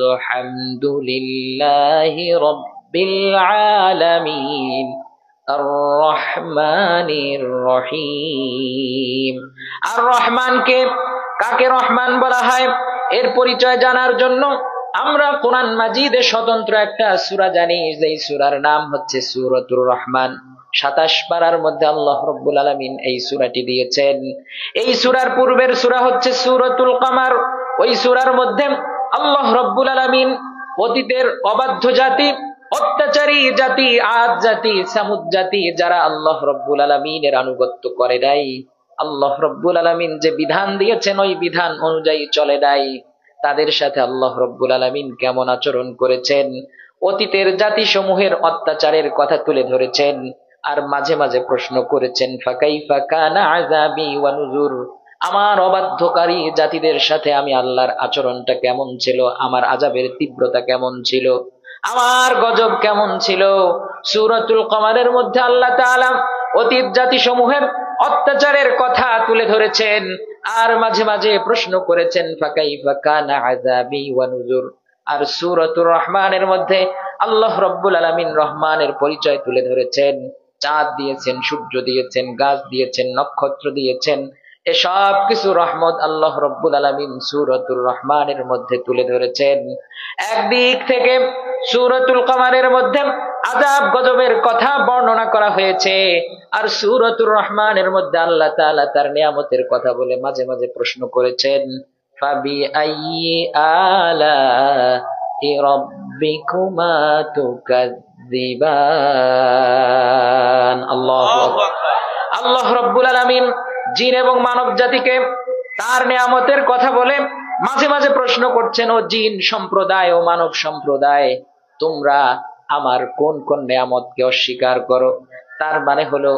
আলহামদুলিল্লাহি রাব্বিল আলামিন আর রহমানির রহিম। আর রহমানকে কাকে রহমান বলা হয় এর পরিচয় জানার জন্য আমরা কোরআন মাজিদে স্বতন্ত্র একটা সূরা জানি, যেই সূরার নাম হচ্ছে সূরাতুর রহমান। ২৭ পারার মধ্যে আল্লাহ রাব্বুল আলামিন এই সূরাটি দিয়েছেন। এই সূরার পূর্বের সূরা হচ্ছে সূরাতুল কমার। ওই সূরার মধ্যে আল্লাহ রাব্বুল আলামিন অতীতের অবাধ্য জাতি, অত্যাচারী জাতি, আদ জাতি, সামুদ জাতি, যারা আল্লাহ রাব্বুল আলামিনের আনুগত্য করে নাই, আল্লাহ রাব্বুল আলামিন যে বিধান দিয়েছেন ওই বিধান অনুযায়ী চলে নাই, তাদের সাথে আল্লাহ রাব্বুল আলামিন কেমন আচরণ করেছেন, অতীতের জাতিসমূহের অত্যাচারের কথা তুলে ধরেছেন। আর মাঝে মাঝে প্রশ্ন করেছেন, ফাকাইফা কানা আযাবি ওয়া নুযুর, আমার অবাধ্যকারী জাতিদের সাথে আমি আল্লাহর আচরণটা কেমন ছিল, আমার আযাবের তীব্রতা কেমন ছিল, আমার গজব কেমন ছিল। সূরাতুল কমারের মধ্যে আল্লাহ তাআলা অতীত জাতিসমূহের অত্যাচারের কথা তুলে ধরেছেন, আর মাঝে মাঝে প্রশ্ন করেছেন ফাকাইফা কানা আযাবি ওয়া নুযুর। আর সূরাতুর রহমানের মধ্যে আল্লাহ রাব্বুল আলামিন রহমানের পরিচয় তুলে ধরেছেন। চাঁদ দিয়েছেন, সূর্য দিয়েছেন, গাছ দিয়েছেন, নক্ষত্র দিয়েছেন, এসব কিছু রহমত আল্লাহ রাব্বুল আলামিন সূরাতুর রহমানের মধ্যে তুলে ধরেছেন। একদিক থেকে সূরাতুল কমারের মধ্যে আযাব গজবের কথা বর্ণনা করা হয়েছে, আর সূরাতুর রহমানের মধ্যে আল্লাহ তাআলা তার নিয়ামতের কথা বলে মাঝে মাঝে প্রশ্ন করেছেন, ফাবি আইয়ি আলাহি রাব্বিকুমা তুকাযযিবান। আল্লাহু আকবার। আল্লাহ রাব্বুল আলামিন জিন এবং মানব জাতিকে তার নিয়ামতের কথা বলে মাঝে মাঝে প্রশ্ন করছেন, ও জিন সম্প্রদায় ও মানব সম্প্রদায়, তোমরা আমার কোন কোন নিয়ামতকে অস্বীকার করো। তার মানে হলো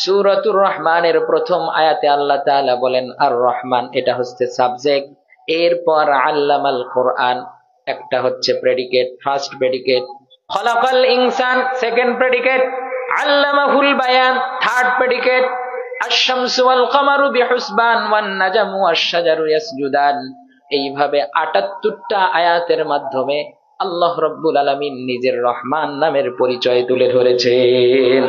সূরাতুর রহমানের প্রথম আয়াতে আল্লাহ তাআলা বলেন আর রহমান, এটা হচ্ছে সাবজেক্ট। এরপর আল্লামাল কোরআন, একটা হচ্ছে প্রেডিকেট, ফার্স্ট প্রেডিকেট। খলাকাল ইনসান, সেকেন্ড প্রেডিকেট। আল্লামাহুল বায়ান, থার্ড প্রেডিকেট। আশ-শামসু ওয়াল কামারু বিহুসবান ওয়ান নাজমু ওয়াশ-শাজারু ইয়াসজুদান। এইভাবে ৭৮টা আয়াতের মাধ্যমে আল্লাহ রাব্বুল আলামিন নিজের রহমান নামের পরিচয় তুলে ধরেছেন।